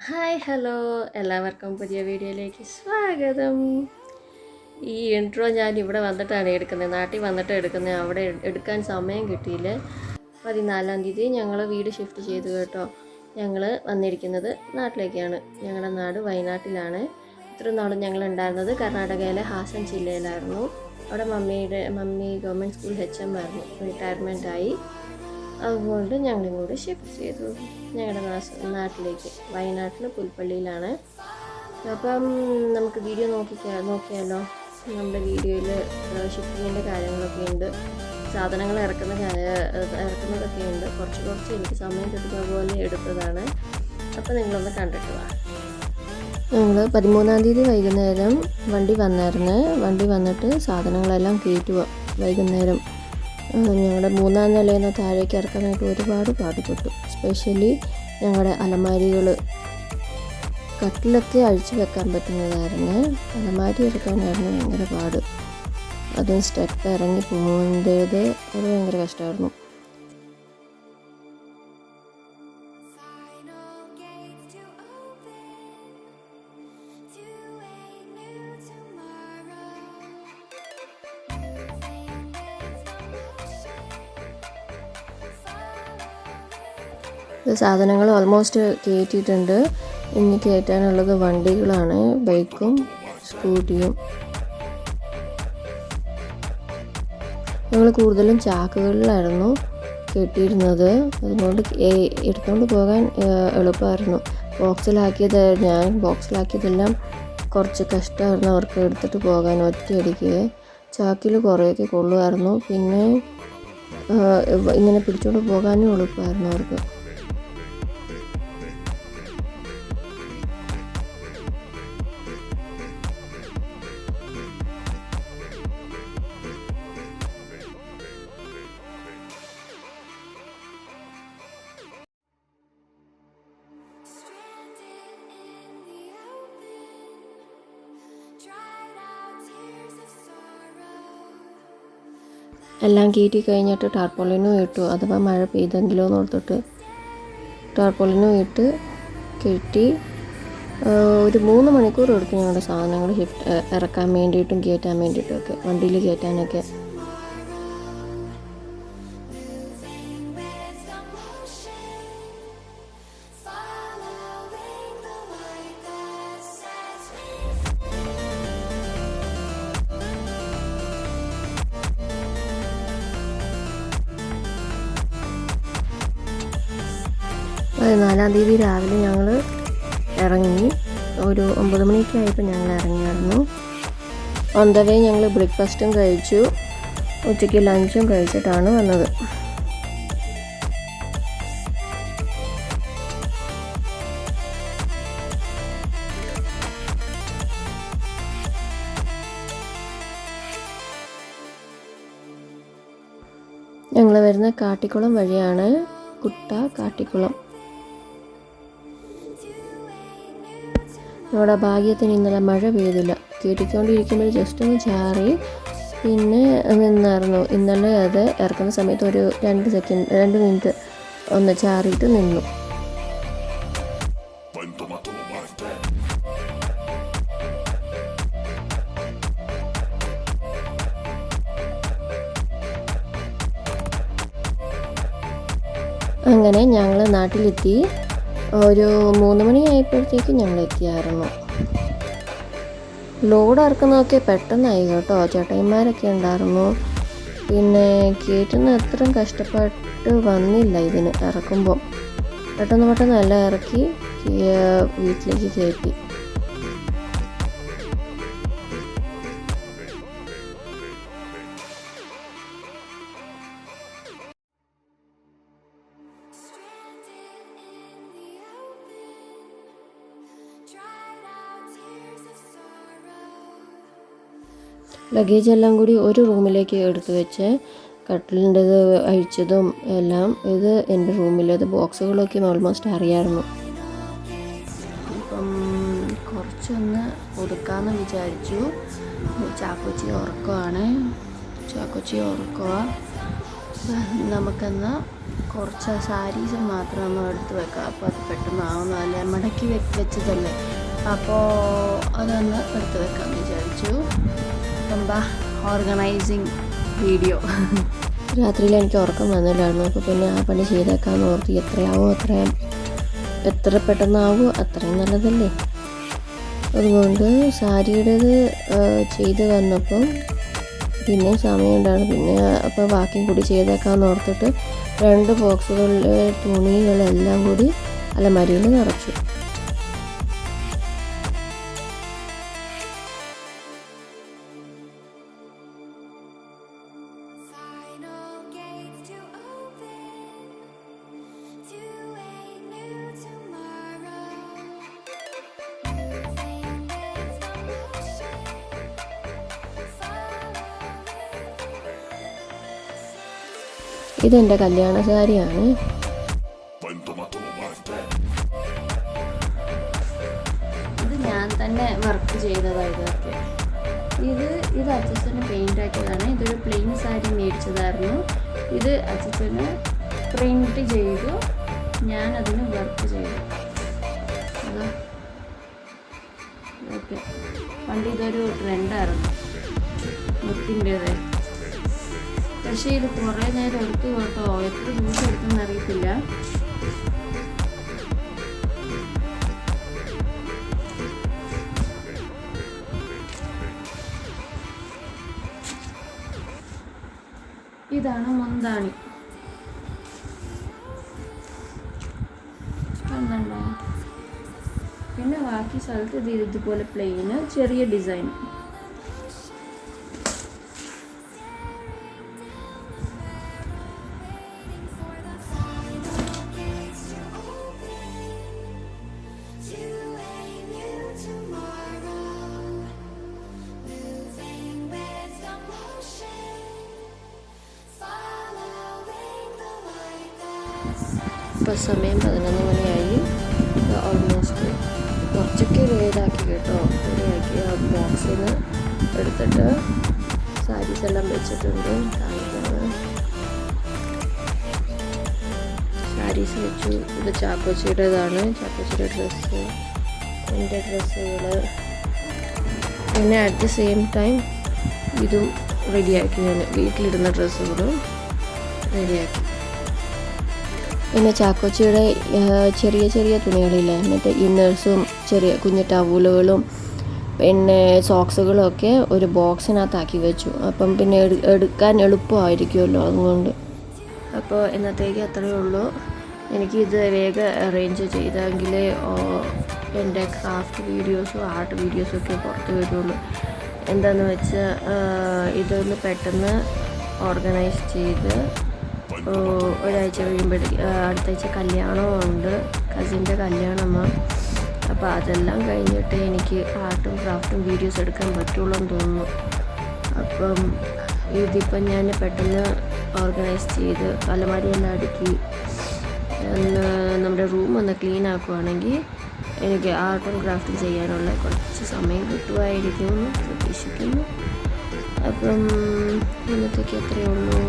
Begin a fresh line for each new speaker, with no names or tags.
Hi hello എല്ലാവർക്കും പുതിയ വീഡിയോയിലേക്ക് സ്വാഗതം. ഈ ഇൻട്രോ ഞാൻ ഇവിടെ വന്നിട്ടാണ് എടുക്കുന്നത്, നാട്ടിൽ വന്നിട്ട് എടുക്കുന്നത്. അവിടെ എടുക്കാൻ സമയം കിട്ടിയില്ല. 14-ാം തീയതി ഞങ്ങൾ വീട് ഷിഫ്റ്റ് ചെയ്തു കേട്ടോ. ഞങ്ങൾ വന്നിരിക്കുന്നത് നാട്ടിലേക്കാണ്. ഞങ്ങളുടെ നാട് വയനാട്ടിലാണ്. ഇത്ര നാളും ഞങ്ങൾ ഉണ്ടായിരുന്നത് കർണാടകയിലെ ഹാസൻ ജില്ലയിലായിരുന്നു. അവിടെ മമ്മി ഗവൺമെൻറ് സ്കൂൾ HM ആയിരുന്നു, റിട്ടയർമെൻറ്റായി. അതുകൊണ്ട് ഞങ്ങളിങ്ങോട്ട് ഷിഫ്റ്റ് ചെയ്തു ഞങ്ങളുടെ നാട്ടിലേക്ക്. വയനാട്ടിൽ പുൽപ്പള്ളിയിലാണ്. അപ്പം നമുക്ക് വീഡിയോ നോക്കിയാലോ. നമ്മുടെ വീഡിയോയിൽ ഷിഫ്റ്റിങ്ങിൻ്റെ കാര്യങ്ങളൊക്കെ ഉണ്ട്, സാധനങ്ങൾ ഇറക്കുന്നതൊക്കെ ഉണ്ട്. കുറച്ച് എനിക്ക് സമയം കിട്ടുന്ന പോലെ എടുത്തതാണ്. അപ്പോൾ നിങ്ങളൊന്ന് കണ്ടിട്ട് വാ. ഞങ്ങൾ 13-ാം തീയതി വൈകുന്നേരം വണ്ടി വന്നിട്ട് സാധനങ്ങളെല്ലാം കയറ്റുക. വൈകുന്നേരം ഞങ്ങളുടെ 3-ാം നിലയിൽ നിന്ന് താഴേക്ക് ഇറക്കാനായിട്ട് ഒരുപാട് പാടുപെട്ടു. സ്പെഷ്യലി ഞങ്ങളുടെ അലമാരികൾ, കട്ടിലൊക്കെ അഴിച്ചു വെക്കാൻ പറ്റുന്നതായിരുന്നു. അലമാരി ഇറക്കാനായിരുന്നു ഭയങ്കര പാട്. അതും സ്റ്റെപ്പ് ഇറങ്ങി പോകേണ്ടത് അത് ഭയങ്കര കഷ്ടമായിരുന്നു. സാധനങ്ങൾ ഓൾമോസ്റ്റ് കയറ്റിയിട്ടുണ്ട്. ഇനി കയറ്റാനുള്ളത് വണ്ടികളാണ്, ബൈക്കും സ്കൂട്ടിയും. ഞങ്ങൾ കൂടുതലും ചാക്കുകളിലായിരുന്നു കെട്ടിയിരുന്നത്. അതുകൊണ്ട് എടുത്തുകൊണ്ട് പോകാൻ എളുപ്പമായിരുന്നു. ഞാൻ ബോക്സിലാക്കിയതെല്ലാം കുറച്ച് കഷ്ടമായിരുന്നു അവർക്ക് എടുത്തിട്ട് പോകാൻ. ഒറ്റയടിക്ക് ചാക്കിൽ കുറേയൊക്കെ കൊള്ളുമായിരുന്നു. പിന്നെ ഇങ്ങനെ പിടിച്ചുകൊണ്ട് പോകാനും എളുപ്പമായിരുന്നു അവർക്ക്. എല്ലാം കയറ്റി കഴിഞ്ഞിട്ട് ടാർപോളിനും ഇട്ടു. അഥവാ മഴ പെയ്തെങ്കിലോ എന്ന് ഓർത്തിട്ട് ടാർപോളിനും ഇട്ട് കെട്ടി. ഒരു 3 മണിക്കൂർ എടുത്തു ഞങ്ങളുടെ സാധനങ്ങൾ ഇറക്കാൻ വേണ്ടിയിട്ടും കയറ്റാൻ വേണ്ടിയിട്ടുമൊക്കെ, വണ്ടിയിൽ കയറ്റാനൊക്കെ. നാലാം തീയതി രാവിലെ ഞങ്ങൾ ഇറങ്ങി. ഒരു 9 മണിയൊക്കെ ആയപ്പോൾ ഞങ്ങൾ ഇറങ്ങിയായിരുന്നു. ഓൺ ദ വേ ഞങ്ങൾ ബ്രേക്ക്ഫാസ്റ്റും കഴിച്ചു, ഉച്ചയ്ക്ക് ലഞ്ചും കഴിച്ചിട്ടാണ് വന്നത്. ഞങ്ങൾ വരുന്ന കാട്ടിക്കുളം വഴിയാണ്, കാട്ടിക്കുളം. നമ്മുടെ ഭാഗ്യത്തിന് ഇന്നലെ മഴ പെയ്തില്ല. കയറ്റിക്കൊണ്ടിരിക്കുമ്പോൾ ജസ്റ്റ് ഒന്ന് ചാറി, പിന്നെ നിന്നായിരുന്നു. ഇന്നലെ അത് ഇറക്കുന്ന സമയത്ത് ഒരു 2 മിനിറ്റ് ഒന്ന് ചാറിയിട്ട് നിന്നു. അങ്ങനെ ഞങ്ങൾ നാട്ടിലെത്തി. ഒരു 3 മണിയായപ്പോഴത്തേക്ക് ഞങ്ങൾ എത്തിയായിരുന്നു. ലോഡ് ഇറക്കുന്നതൊക്കെ പെട്ടെന്നായി കേട്ടോ. ചേട്ടന്മാരൊക്കെ ഉണ്ടായിരുന്നു. പിന്നെ കയറ്റുന്ന അത്രയും കഷ്ടപ്പെട്ട് വന്നില്ല ഇതിന്. ഇറക്കുമ്പോൾ പെട്ടെന്ന് എല്ലാം ഇറക്കി വീട്ടിലേക്ക് കയറ്റി. ലഗേജ് എല്ലാം കൂടി ഒരു റൂമിലേക്ക് എടുത്തു വെച്ച്, കട്ടിലിൻ്റെത് അഴിച്ചതും എല്ലാം ഇത് എൻ്റെ റൂമിലേത്. ബോക്സുകളൊക്കെ ഓൾമോസ്റ്റ് അറിയാമായിരുന്നു. ഇപ്പം കുറച്ചൊന്ന് ഒതുക്കാമെന്ന് വിചാരിച്ചു. ചാക്കോച്ചി ഉറക്കമാണ്. നമുക്കെന്നാൽ
കുറച്ച് സാരീസ് മാത്രം ഒന്ന് എടുത്ത് വെക്കാം. അപ്പോൾ അത് പെട്ടെന്ന് ആവുന്നതല്ലേ, മടക്കി വെച്ചതല്ലേ, അപ്പോൾ അതൊന്ന് എടുത്ത് വെക്കാമെന്ന് വിചാരിച്ചു. അപ്പം ഓർഗനൈസിങ് വീഡിയോ.
രാത്രിയിൽ എനിക്ക് ഉറക്കം വന്നില്ലായിരുന്നു. അപ്പോൾ പിന്നെ ആ പണി ചെയ്തേക്കാമെന്ന് ഓർത്തി. എത്ര പെട്ടെന്നാവോ അത്രയും നല്ലതല്ലേ. അതുകൊണ്ട് സാരിയുടേത് ചെയ്ത് വന്നപ്പം പിന്നെയും സമയമുണ്ടായിരുന്നു. പിന്നെ അപ്പോൾ ബാക്കിയും കൂടി ചെയ്തേക്കാമെന്ന് ഓർത്തിട്ട് 2 ബോക്സുകളിലെ തുണികളെല്ലാം കൂടി അലമാരിയിൽ നിറച്ചു. ഇതെൻ്റെ കല്യാണ സാരിയാണ്.
ഇത് ഞാൻ തന്നെ വർക്ക് ചെയ്തതാണ്. ഇത് അച്ഛന് പെയിൻ്റ് ആക്കിയതാണ്. ഇതൊരു പ്ലെയിൻ സാരി മേടിച്ചതായിരുന്നു. ഇത് അച്ഛന് പ്രിൻറ്റ് ചെയ്തു, ഞാനതിന് വർക്ക് ചെയ്തു. ഓക്കെ, പണ്ട് ഇതൊരു ട്രെൻഡായിരുന്നു മുത്തിൻ്റേത്. പക്ഷേ ഇത് കുറേ നേരം എടുത്തു കേട്ടോ, എത്ര ദിവസം എടുത്തെന്ന് അറിയത്തില്ല. ഇതാണ് മുന്താണി, കണ്ടോ? പിന്നെ ബാക്കി സ്ഥലത്ത് ഇത് ഇതുപോലെ പ്ലെയിന് ചെറിയ ഡിസൈൻ.
ഇപ്പോൾ സമയം 11 മണിയായി. ഓൾമോസ്റ്റ് കുറച്ചൊക്കെ ഇതാക്കി കേട്ടോ, റെഡിയാക്കി. ആ ബോക്സിൽ നിന്ന് എടുത്തിട്ട് സാരീസ് എല്ലാം വെച്ചിട്ടുണ്ട്. സാരീസ് വെച്ചു. ഇത് ചാക്കോച്ചിയുടേതാണ്, ചാക്കോച്ചിയുടെ ഡ്രസ്സ്, എൻ്റെ ഡ്രസ്സുകൾ. പിന്നെ അറ്റ് ദ സെയിം ടൈം ഇതും റെഡിയാക്കി. ഞാൻ വീട്ടിലിടുന്ന ഡ്രസ്സുകളും റെഡിയാക്കി. പിന്നെ ചാക്കോച്ചിയുടെ ചെറിയ ചെറിയ തുണികളില്ലേ, മറ്റേ ഇന്നേഴ്സും ചെറിയ കുഞ്ഞു ടവലുകളും പിന്നെ സോക്സുകളും ഒക്കെ ഒരു ബോക്സിനകത്താക്കി വെച്ചു. അപ്പം പിന്നെ എടുക്കാൻ എളുപ്പമായിരിക്കുമല്ലോ, അതുകൊണ്ട്. അപ്പോൾ ഇന്നത്തേക്ക് അത്രയേ ഉള്ളൂ. എനിക്കിത് വേഗം അറേഞ്ച് ചെയ്തെങ്കിലേ എൻ്റെ ക്രാഫ്റ്റ് വീഡിയോസും ആർട്ട് വീഡിയോസും ഒക്കെ പുറത്ത് വരുള്ളൂ. എന്താണെന്ന് വെച്ചാൽ ഇതൊന്ന് പെട്ടെന്ന് ഓർഗനൈസ് ചെയ്ത് ഒരാഴ്ച കഴിയുമ്പോഴേക്ക് അടുത്താഴ്ച കല്യാണമുണ്ട്, കസിൻ്റെ കല്യാണമാണ്. അപ്പോൾ അതെല്ലാം കഴിഞ്ഞിട്ട് എനിക്ക് ആർട്ടും ക്രാഫ്റ്റും വീഡിയോസ് എടുക്കാൻ പറ്റുള്ളൂ എന്ന് തോന്നുന്നു. അപ്പം ഇതിപ്പം ഞാൻ പെട്ടെന്ന് ഓർഗനൈസ് ചെയ്ത് അലമാരിയെല്ലാം അടുക്കി നമ്മുടെ റൂം ഒന്ന് ക്ലീൻ ആക്കുവാണെങ്കിൽ എനിക്ക് ആർട്ടും ക്രാഫ്റ്റും ചെയ്യാനുള്ള കുറച്ച് സമയം കിട്ടുമായിരിക്കുമെന്ന് പ്രതീക്ഷിക്കുന്നു. അപ്പം ഇന്നത്തേക്ക് അത്രയേ ഉള്ളൂ.